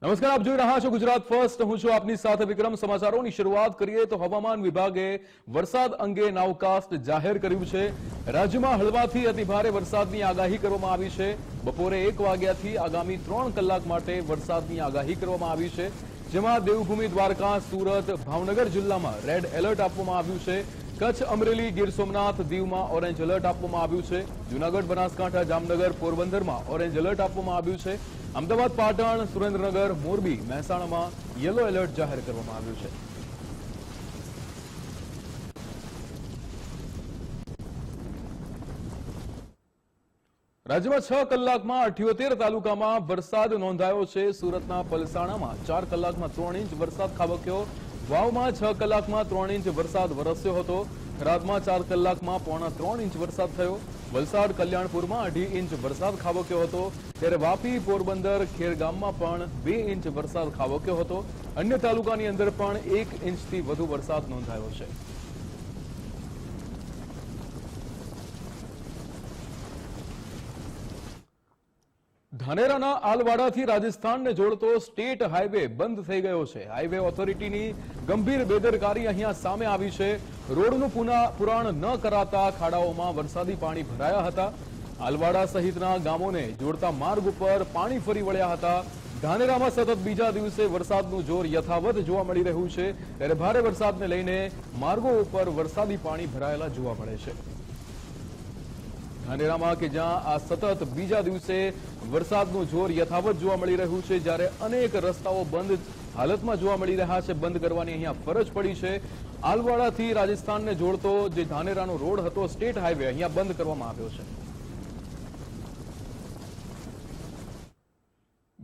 નમસ્કાર, આપ જોઈ રહ્યા છો ગુજરાત ફર્સ્ટ. હું છું આપની સાથે વિક્રમ. સમાચારોની શરૂઆત કરીએ તો હવામાન વિભાગે વરસાદ અંગે નાવકાસ્ટ જાહેર કર્યું છે. રાજ્યમાં હળવાથી અતિભારે વરસાદની આગાહી કરવામાં આવી છે. બપોરે 1 વાગ્યાથી આગામી 3 કલાક માટે વરસાદની આગાહી કરવામાં આવી છે, જેમાં દેવભૂમિ, દ્વારકા, સુરત, ભાવનગર જિલ્લામાં રેડ એલર્ટ આપવામાં આવ્યું છે. કચ્છ, અમરેલી, ગીર સોમનાથ, દીવમાં ઓરેન્જ એલર્ટ આપવામાં આવ્યું છે. જૂનાગઢ, બનાસકાંઠા, જામનગર, પોરબંદરમાં ઓરેન્જ એલર્ટ આપવામાં આવ્યું છે. અમદાવાદ, પાટણ, સુરેન્દ્રનગર, મોરબી, મહેસાણામાં યલો એલર્ટ જાહેર કરવામાં આવ્યું છે. રાજ્યમાં 6 કલાકમાં 78 તાલુકામાં વરસાદ નોંધાયો છે. સુરતના પલસાણામાં 4 કલાકમાં 3 ઇંચ વરસાદ ખાબક્યો. વાવમાં 6 કલાકમાં 3 ઇંચ વરસાદ વરસ્યો હતો. થરાદમાં 4 કલાકમાં 3.25 ઇંચ વરસાદ થયો. વલસાડ, કલ્યાણપુરમાં 2.5 ઇંચ વરસાદ ખાબક્યો હતો. ત્યારે વાપી, પોરબંદર, ખેરગામમાં પણ 2 ઇંચ વરસાદ ખાબક્યો હતો. અન્ય તાલુકાની અંદર પણ 1 ઇંચથી વધુ વરસાદ નોંધાયો છે. ધાનેરાના આલવાડાથી રાજસ્થાનને જોડતો સ્ટેટ હાઈવે બંધ થઈ ગયો છે. હાઈવે ઓથોરિટીની ગંભીર બેદરકારી અહીંયા સામે આવી છે. રોડનું પુરાણ ન કરાતા ખાડાઓમાં વરસાદી પાણી ભરાયા હતા. આલવાડા સહિતના ગામોને જોડતા માર્ગ ઉપર પાણી ફરી વળ્યા હતા. ધાનેરામાં સતત બીજા દિવસે વરસાદનું જોર યથાવત જોવા મળી રહ્યું છે. ત્યારે ભારે વરસાદને લઈને માર્ગો ઉપર વરસાદી પાણી ભરાયેલા જોવા મળે છે. ધાનેરામાં કે જ્યાં આ સતત બીજા દિવસે વરસાદનું જોર યથાવત જોવા મળી રહ્યું છે, જ્યારે અનેક રસ્તાઓ બંધ હાલતમાં જોવા મળી રહ્યા છે. બંધ કરવાની અહીંયા ફરજ પડી છે. આલવાડાથી રાજસ્થાનને જોડતો જે ધાનેરાનો રોડ હતો, સ્ટેટ હાઈવે, અહીંયા બંધ કરવામાં આવ્યો છે.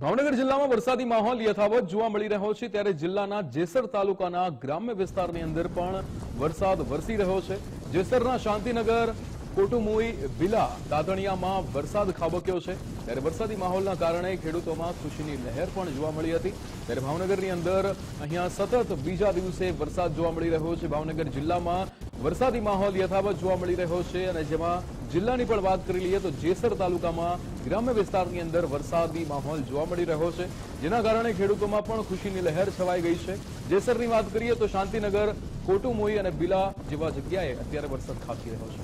ભાવનગર જિલ્લામાં વરસાદી માહોલ યથાવત જોવા મળી રહ્યો છે. ત્યારે જિલ્લાના જેસર તાલુકાના ગ્રામ્ય વિસ્તારની અંદર પણ વરસાદ વરસી રહ્યો છે. જેસરના શાંતિનગર, કોટુમોઈ, બિલા, દાધણિયામાં વરસાદ ખાબક્યો છે. ત્યારે વરસાદી માહોલના કારણે ખેડૂતોમાં ખુશીની લહેર પણ જોવા મળી હતી. ત્યારે ભાવનગરની અંદર અહીંયા સતત બીજા દિવસે વરસાદ જોવા મળી રહ્યો છે. ભાવનગર જિલ્લામાં વરસાદી માહોલ યથાવત જોવા મળી રહ્યો છે. અને જેમાં જિલ્લાની પણ વાત કરી લઈએ તો જેસર તાલુકામાં ગ્રામ્ય વિસ્તારની અંદર વરસાદી માહોલ જોવા મળી રહ્યો છે, જેના કારણે ખેડૂતોમાં પણ ખુશીની લહેર છવાઈ ગઈ છે. જેસરની વાત કરીએ તો શાંતિનગર, કોટુમોઈ અને બિલા જેવા જગ્યાએ અત્યારે વરસાદ ખાબકી રહ્યો છે.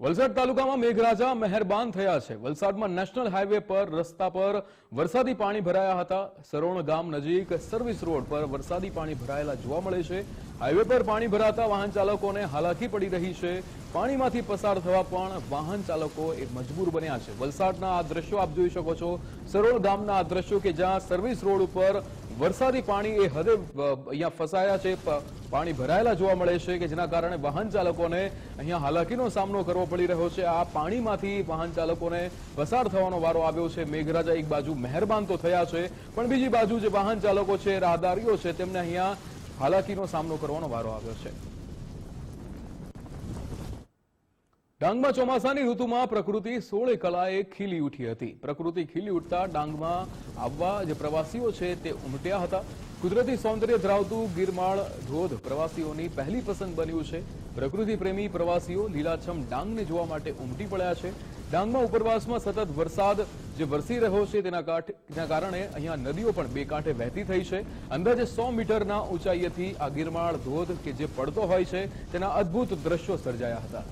વલસાડ તાલુકામાં મેઘરાજા મહેરબાન થયા છે. વલસાડમાં નેશનલ હાઈવે પર રસ્તા પર વરસાદી પાણી ભરાયા હતા. સરોણ ગામ નજીક સર્વિસ રોડ પર વરસાદી પાણી ભરાયેલા જોવા મળે છે. હાઈવે પર પાણી ભરાતા વાહન ચાલકોને હાલાકી પડી રહી છે. પાણીમાંથી પસાર થવા પણ વાહન ચાલકો મજબૂર બન્યા છે. વલસાડના આ દ્રશ્યો આપ જોઈ શકો છો. સરોણ ગામના આ દ્રશ્યો કે જ્યાં સર્વિસ રોડ ઉપર વરસાદી પાણી એ હદે અહીંયા ફસાયા છે, પાણી ભરાયેલા જોવા મળે છે, કે જેના કારણે વાહન ચાલકોને અહીંયા હાલાકીનો સામનો કરવો પડી રહ્યો છે. આ પાણીમાંથી વાહન ચાલકોને પસાર થવાનો વારો આવ્યો છે. મેઘરાજા એક બાજુ મહેરબાન તો થયા છે, પણ બીજી બાજુ જે વાહન ચાલકો છે, રાહદારીઓ છે, તેમને અહીંયા હાલાકીનો સામનો કરવાનો વારો આવ્યો છે. ડાંગમાં ચોમાસાની ઋતુમાં પ્રકૃતિ 16 કલાએ ખીલી ઉઠી હતી. પ્રકૃતિ ખીલી ઉઠતા ડાંગમાં આવવા જે પ્રવાસીઓ છે તે ઉમટ્યા હતા. કુદરતી સૌંદર્ય ધરાવતું ગિરમાળ ધોધ પ્રવાસીઓની પહેલી પસંદ બન્યું છે. પ્રકૃતિ પ્રેમી પ્રવાસીઓ લીલાછમ ડાંગને જોવા માટે ઉમટી પડ્યા છે. ડાંગમાં ઉપરવાસમાં સતત વરસાદ જે વરસી રહ્યો છે તેના કારણે અહીંયા નદીઓ પણ બે કાંઠે વહેતી થઈ છે. અંદાજે 100 મીટરના ઊંચાઈએથી આ ગિરમાળ ધોધ કે જે પડતો હોય છે તેના અદ્ભુત દ્રશ્યો સર્જાયા હતા.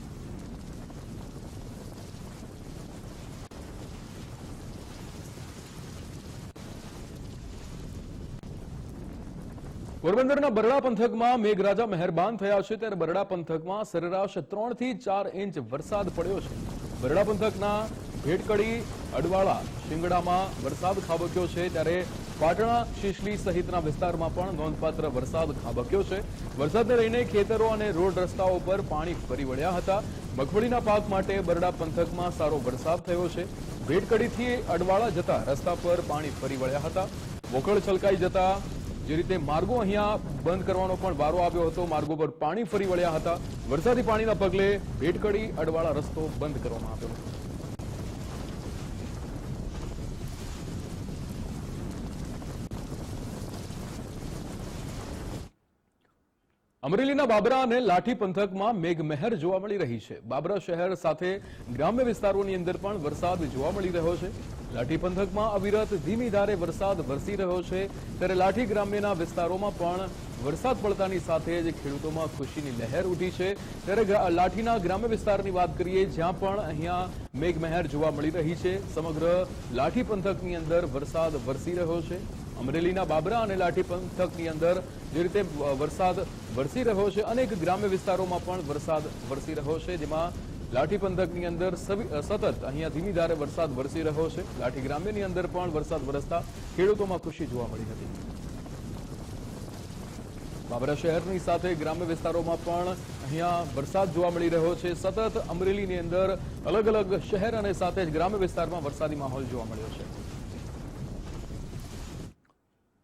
પોરબંદરના બરડા પંથકમાં મેઘરાજા મહેરબાન થયા છે. ત્યારે બરડા પંથકમાં સરેરાશ 3 થી 4 ઇંચ વરસાદ પડ્યો છે. બરડા પંથકના ભેટકડી, અડવાળા, શિંગડામાં વરસાદ ખાબક્યો છે. ત્યારે પાટણા, શીશલી સહિતના વિસ્તારમાં પણ નોંધપાત્ર વરસાદ ખાબક્યો છે. વરસાદને લઈને ખેતરો અને રોડ રસ્તાઓ પર પાણી ફરી વળ્યા હતા. મગફળીના પાક માટે બરડા પંથકમાં સારો વરસાદ થયો છે. ભેટકડીથી અડવાળા જતા રસ્તા પર પાણી ફરી વળ્યા હતા. વોકળ છલકાઈ જતા જે રીતે માર્ગો અહીંયા બંધ કરવાનો પણ વારો આવ્યો હતો. માર્ગો પર પાણી ફરી વળ્યા હતા. વરસાદી પાણીના પગલે ભેટકડી અડવાળા રસ્તો બંધ કરવામાં આવ્યો હતો. અમરેલીના બાબરા અને લાઠી પંથકમાં મેઘમહેર જોવા મળી રહી છે। બાબરા શહેર સાથે ગ્રામ્ય વિસ્તારોની અંદર પણ વરસાદ જોવા મળી રહ્યો છે। લાઠી પંથકમાં અવિરત ધીમી ધારે વરસાદ વરસી રહ્યો છે, ત્યારે લાઠી ગ્રામ્યના વિસ્તારોમાં પણ વરસાદ પડતાની સાથે જ ખેડૂતોમાં ખુશીની લહેર ઉઠી છે। ત્યારે લાઠીના ગ્રામ્ય વિસ્તારની વાત કરીએ, જ્યાં પણ અહીંયા મેઘમહેર જોવા મળી રહી છે। સમગ્ર લાઠી પંથકની અંદર વરસાદ વરસી રહ્યો છે। અમરેલીના બાબરા અને લાઠી પંથકની અંદર જે રીતે વરસાદ વરસી રહ્યો છે, અનેક ગ્રામ્ય વિસ્તારોમાં પણ વરસાદ વરસી રહ્યો છે, જેમાં લાઠી પંથકની અંદર સતત અહીંયા ધીમી ધારે વરસાદ વરસી રહ્યો છે। લાઠી ગ્રામ્યની અંદર પણ વરસાદ વરસતા ખેડૂતોમાં ખુશી જોવા મળી હતી। બાબરા શહેરની સાથે ગ્રામ્ય વિસ્તારોમાં પણ અહીંયા વરસાદ જોવા મળી રહ્યો છે। સતત અમરેલીની અંદર અલગ અલગ શહેર અને સાથે જ ગ્રામ્ય વિસ્તારમાં વરસાદી માહોલ જોવા મળ્યો છે।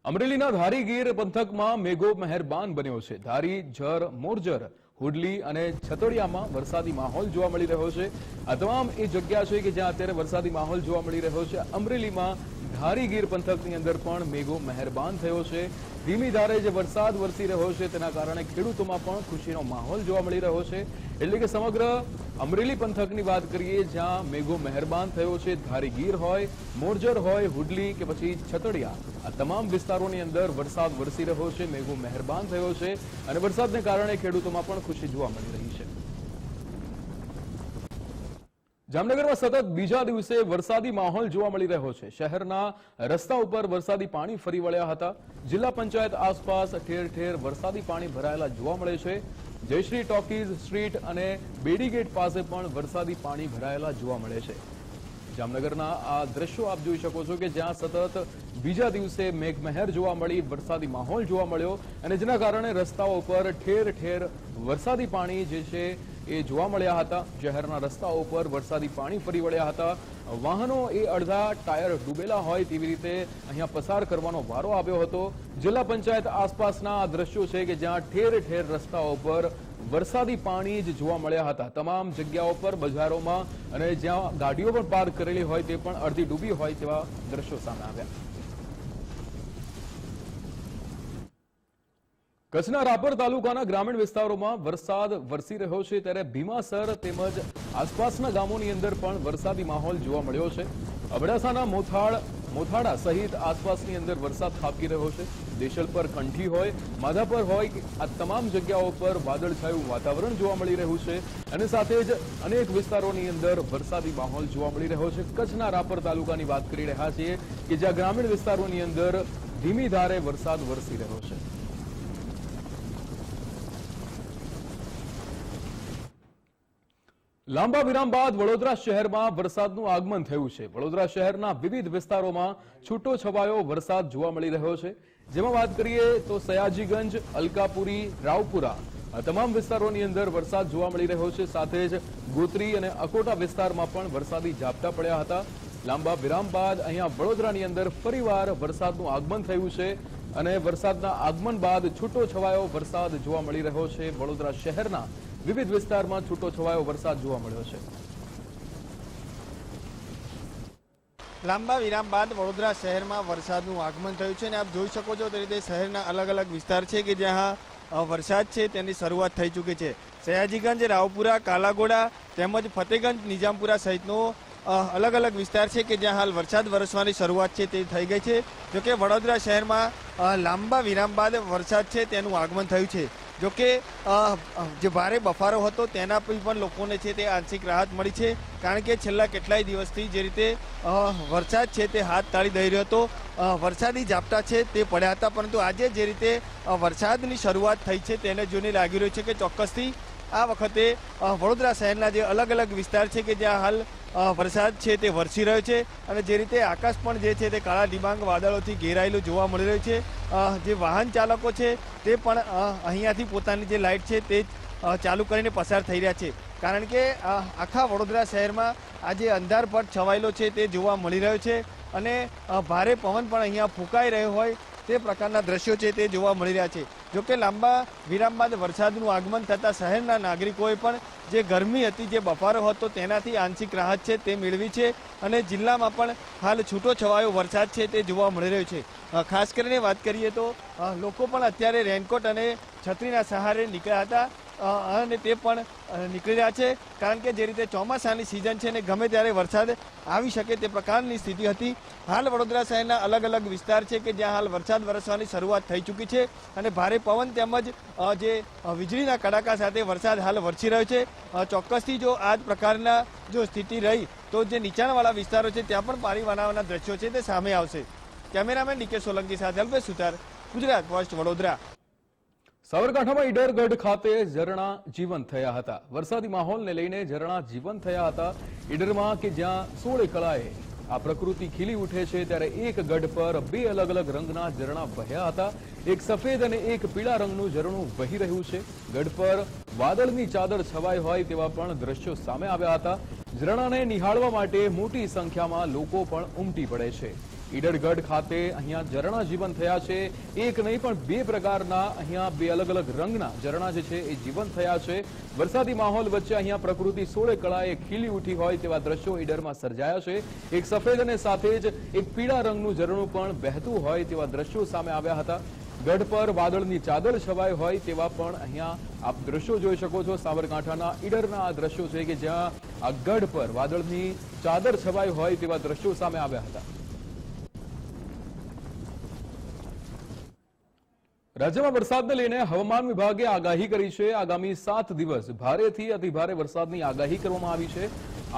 અમરેલીના ધારી ગીર પંથકમાં મેઘો મહેરબાન બન્યો છે। ધારી, જર, મોરજર, હુડલી અને છતોડિયામાં વરસાદી માહોલ જોવા મળી રહ્યો છે। આ તમામ એ જગ્યા છે કે જ્યાં અત્યારે વરસાદી માહોલ જોવા મળી રહ્યો છે। અમરેલીમાં ધારી ગીર પંથકની અંદર પણ મેઘો મહેરબાન થયો છે। ધીમી ધારે જે વરસાદ વરસી રહ્યો છે તેના કારણે ખેડૂતોમાં પણ ખુશીનો માહોલ જોવા મળી રહ્યો છે। એટલે કે સમગ્ર અમરેલી પંથકની વાત કરીએ, જ્યાં મેઘો મહેરબાન થયો છે, ધારી ગીર હોય, મોરજર હોય, હુડલી કે પછી છતડિયા, આ તમામ વિસ્તારોની અંદર વરસાદ વરસી રહ્યો છે, મેઘો મહેરબાન થયો છે અને વરસાદને કારણે ખેડૂતોમાં પણ ખુશી જોવા મળી રહી છે। જામનગરમાં સતત બીજા દિવસે વરસાદી માહોલ જોવા મળી રહ્યો છે। શહેરના રસ્તા ઉપર વરસાદી પાણી ફરી વળ્યા હતા। જિલ્લા પંચાયત આસપાસ ઠેર ઠેર વરસાદી પાણી ભરાયેલા જોવા મળે છે। જયશ્રી ટોકીઝ સ્ટ્રીટ અને બેડી ગેટ પાસે પણ વરસાદી પાણી ભરાયેલા જોવા મળે છે। જામનગરના આ દ્રશ્યો આપ જોઈ શકો છો કે જ્યાં સતત બીજા દિવસે મેઘમહેર જોવા મળી, વરસાદી માહોલ જોવા મળ્યો અને જેના કારણે રસ્તાઓ પર ઠેર ઠેર વરસાદી પાણી જે છે એ જોવા મળ્યા હતા। શહેરના રસ્તાઓ પર વરસાદી પાણી ફરી વળ્યા હતા। વાહનો એ અડધા ટાયર ડૂબેલા હોય તેવી રીતે અહીંયા પસાર કરવાનો વારો આવ્યો હતો। જિલ્લા પંચાયત આસપાસના આ દ્રશ્યો છે કે જ્યાં ઠેર ઠેર રસ્તાઓ પર વરસાદી પાણી જ જોવા મળ્યા હતા। તમામ જગ્યાઓ પર, બજારોમાં અને જ્યાં ગાડીઓ પણ પાર્ક કરેલી હોય તે પણ અડધી ડૂબી હોય તેવા દ્રશ્યો સામે આવ્યા। કચ્છના રાપર તાલુકાના ગ્રામીણ વિસ્તારોમાં વરસાદ વરસી રહ્યો છે, ત્યારે ભીમાસર તેમજ આસપાસના ગામોની અંદર પણ વરસાદી માહોલ જોવા મળ્યો છે। અબડાસાના મોથાડા સહિત આસપાસની અંદર વરસાદ ખાબકી રહ્યો છે। દેશલ પર કંઠી હોય, માધાપર હોય, આ તમામ જગ્યાઓ પર વાદળછાયું વાતાવરણ જોવા મળી રહ્યું છે અને સાથે જ અનેક વિસ્તારોની અંદર વરસાદી માહોલ જોવા મળી રહ્યો છે। કચ્છના રાપર તાલુકાની વાત કરી રહ્યા છીએ કે જ્યાં ગ્રામીણ વિસ્તારોની અંદર ધીમી ધારે વરસાદ વરસી રહ્યો છે। લાંબા વિરામ બાદ વડોદરા શહેરમાં વરસાદનું આગમન થયું છે। વડોદરા શહેરના વિવિધ વિસ્તારોમાં છૂટો છવાયો વરસાદ જોવા મળી રહ્યો છે। જેમાં વાત કરીએ તો સયાજીગંજ, અલકાપુરી, રાવપુરા આ તમામ વિસ્તારોની અંદર વરસાદ જોવા મળી રહ્યો છે। સાથે જ ગોત્રી અને અકોટા વિસ્તારમાં પણ વરસાદી ઝાપટા પડ્યા હતા। લાંબા વિરામ બાદ અહીંયા વડોદરાની અંદર ફરીવાર વરસાદનું આગમન થયું છે અને વરસાદના આગમન બાદ છૂટો છવાયો વરસાદ જોવા મળી રહ્યો છે। વડોદરા શહેરના વિવિધ વિસ્તારમાં છૂટો છવાયો વરસાદ જોવા મળ્યો છે। લાંબા વિરામ બાદ વડોદરા શહેરમાં વરસાદનું આગમન થયું છે અને આપ જોઈ શકો છો તે રીતે શહેરના અલગ અલગ વિસ્તાર છે કે જ્યાં વરસાદ છે તેની શરૂઆત થઈ ચૂકી છે। સયાજીગંજ, રાવપુરા, કાલાઘોડા તેમજ ફતેગંજ, નિજામપુરા સહિતનો અલગ અલગ વિસ્તાર છે કે જ્યાં હાલ વરસાદ વરસવાની શરૂઆત છે તે થઈ ગઈ છે। જોકે વડોદરા શહેરમાં લાંબા વિરામ બાદ વરસાદ છે તેનું આગમન થયું છે। જોકે જે ભારે બફારો હતો તેના પણ લોકોને છે તે આંશિક રાહત મળી છે, કારણ કે છેલ્લા કેટલાય દિવસથી જે રીતે વરસાદ છે તે હાથ તાળી દઈ રહ્યો હતો, વરસાદી ઝાપટા છે તે પડ્યા હતા, પરંતુ આજે જે રીતે વરસાદની શરૂઆત થઈ છે તેને જોઈને લાગી રહ્યું છે કે ચોક્કસથી આ વખતે વડોદરા શહેરના જે અલગ અલગ વિસ્તાર છે કે જ્યાં હાલ વરસાદ છે તે વરસી રહ્યો છે અને જે રીતે આકાશ પણ જે છે તે કાળા ડિબાંગ વાદળોથી ઘેરાયેલું જોવા મળી રહ્યું છે। જે વાહન ચાલકો છે તે પણ અહીંયાથી પોતાની જે લાઇટ છે તે ચાલુ કરીને પસાર થઈ રહ્યા છે, કારણ કે આખા વડોદરા શહેરમાં આજે અંધારપટ છવાયેલો છે તે જોવા મળી રહ્યો છે અને ભારે પવન પણ અહીંયા ફૂંકાઈ રહ્યો હોય તે પ્રકારના દ્રશ્યો છે તે જોવા મળી રહ્યા છે। જો કે લાંબા વિરામ બાદ વરસાદનું આગમન થતાં શહેરના નાગરિકોએ પણ જે ગરમી હતી, જે બફારો હતો તેનાથી આંશિક રાહત છે તે મેળવી છે અને જિલ્લામાં પણ હાલ છૂટો છવાયો વરસાદ છે તે જોવા મળી રહ્યો છે। ખાસ કરીને વાત કરીએ તો લોકો પણ અત્યારે રેનકોટ અને છત્રીના સહારે નીકળ્યા હતા અને તે પણ નીકળી રહ્યા છે, કારણ કે જે રીતે ચોમાસાની સિઝન છે ને ગમે ત્યારે વરસાદ આવી શકે તે પ્રકારની સ્થિતિ હતી। હાલ વડોદરા શહેરના અલગ અલગ વિસ્તાર છે કે જ્યાં હાલ વરસાદ વરસવાની શરૂઆત થઈ ચૂકી છે અને ભારે પવન તેમજ જે વીજળીના કડાકા સાથે વરસાદ હાલ વરસી રહ્યો છે। ચોક્કસથી જો આ જ પ્રકારના જો સ્થિતિ રહી તો જે નીચાણવાળા વિસ્તારો છે ત્યાં પણ પાણી વરાવવાના દ્રશ્યો છે તે સામે આવશે। કેમેરામેન ડીકે સોલંકી સાથે અલ્પેશ સુતાર, ગુજરાત ફર્સ્ટ, વડોદરા। સાબરકાંઠામાં ઈડરગઢ ખાતે ઝરણા જીવંત થયા હતા। વરસાદી માહોલને લઈને ઝરણા જીવંત થયા હતા। ઈડરમાં કે જ્યાં 16 કળાએ આ પ્રકૃતિ ખીલી ઉઠે છે ત્યારે એક ગઢ પર બે અલગ અલગ રંગના ઝરણા વહ્યા હતા। એક સફેદ અને એક પીળા રંગનું ઝરણું વહી રહ્યું છે। ગઢ પર વાદળની ચાદર છવાઈ હોય તેવા પણ દ્રશ્યો સામે આવ્યા હતા। ઝરણાને નિહાળવા માટે મોટી સંખ્યામાં લોકો પણ ઉમટી પડે છે। ઈડરગઢ ખાતે અહીંયા ઝરણા જીવંત થયા છે। એક નહીં પણ બે પ્રકારના અહીંયા બે અલગ અલગ રંગના ઝરણા જે છે એ જીવંત થયા છે। વરસાદી માહોલ વચ્ચે અહીંયા પ્રકૃતિ 16 કળાએ ખીલી ઉઠી હોય તેવા દ્રશ્યો ઈડરમાં સર્જાયા છે। એક સફેદ અને સાથે જ એક પીળા રંગનું ઝરણું પણ વહેતું હોય તેવા દ્રશ્યો સામે આવ્યા હતા। ગઢ પર વાદળની ચાદર છવાઈ હોય તેવા પણ અહીંયા આપ દ્રશ્યો જોઈ શકો છો। સાબરકાંઠાના ઈડરના આ દ્રશ્યો છે કે જ્યાં આ ગઢ પર વાદળની ચાદર છવાઈ હોય તેવા દ્રશ્યો સામે આવ્યા હતા। રાજ્યમાં વરસાદને લઈને હવામાન વિભાગે આગાહી કરી છે। આગામી 7 દિવસ ભારેથી અતિભારે વરસાદની આગાહી કરવામાં આવી છે।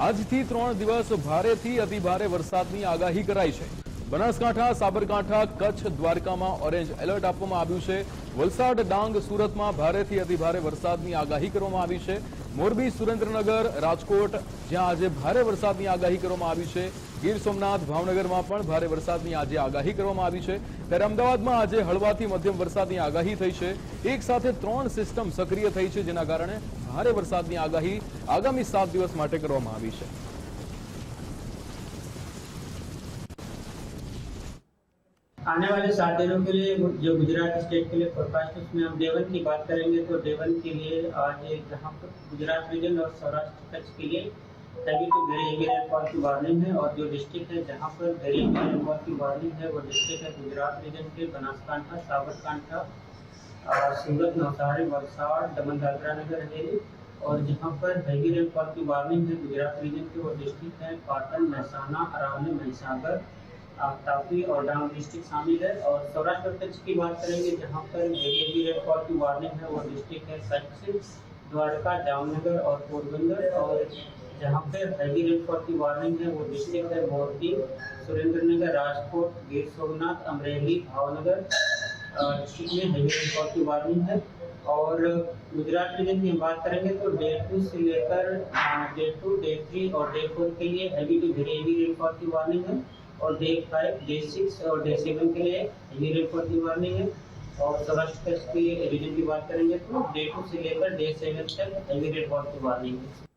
આજથી 3 દિવસ ભારેથી અતિભારે વરસાદની આગાહી કરાઈ છે। બનાસકાંઠા, સાબરકાંઠા, કચ્છ, દ્વારકામાં ઓરેન્જ એલર્ટ આપવામાં આવ્યું છે। વલસાડ, ડાંગ, સુરતમાં ભારેથી અતિભારે વરસાદની આગાહી કરવામાં આવી છે। મોરબી, સુરેન્દ્રનગર, રાજકોટ જ્યાં આજે ભારે વરસાદની આગાહી કરવામાં આવી છે। ગીર સોમનાથ, ભાવનગરમાં પણ ભારે વરસાદની આજે આગાહી કરવામાં આવી છે। ત્યારે અમદાવાદમાં આજે હળવાથી મધ્યમ વરસાદની આગાહી થઈ છે। એક સાથે 3 સિસ્ટમ સક્રિય થઈ છે જેના કારણે ભારે વરસાદની આગાહી આગામી 7 દિવસ માટે કરવામાં આવી છે। आने वाले 7 दिनों के लिए जो गुजरात स्टेट के लिए फोरकास्ट उसमें हम डे 1 की बात करेंगे तो डे 1 के लिए आज जहाँ पर गुजरात रीजन और सौराष्ट्र कच्छ के लिए heavy to very heavy rainfall की वार्निंग है। और जो डिस्ट्रिक्ट है जहाँ पर वेरी हेवी रेनफॉल की वार्निंग है वो डिस्ट्रिक्ट है गुजरात रीजन के बनासकांठा, साबरकांठा, सूरत, नवसारी, वलसाड़, दमन, दादरा नगर हवेली। और जहाँ पर हैवी रेनफॉल की वार्निंग है गुजरात रीजन के वो डिस्ट्रिक्ट है पाटन, महसाना, अरावली, महिसागर, तापी और डांग डिस्ट्रिक्ट शामिल है। और सौराष्ट्र कच्छ की बात करेंगे जहाँ पर हेवी रेनफॉल की वार्निंग है वो डिस्ट्रिक्ट है कच्छ, द्वारका, जामनगर और पोरबंदर। और जहाँ पर हैवी रेनफॉल की वार्निंग है वो डिस्ट्रिक्ट है मोरबी, सुरेंद्रनगर, राजकोट, गिर सोमनाथ, अमरेली, भावनगर डिस्ट्रिक्ट में हैवी रेनफॉल की वार्निंग है। और गुजरात रीजन की बात करेंगे तो डे 2 से लेकर डे 2, डे 3 और डे 4 के लिए heavy to very heavy rainfall की वार्निंग है। और डे 5, डे 6 और डे 7 के लिए हेवी रेनफॉल की वार्निंग है। और सौराष्ट्र कच्छ के रीजन की बात करेंगे तो डे 2 से लेकर डे 7 तक हेवी रेनफॉल की वार्निंग है।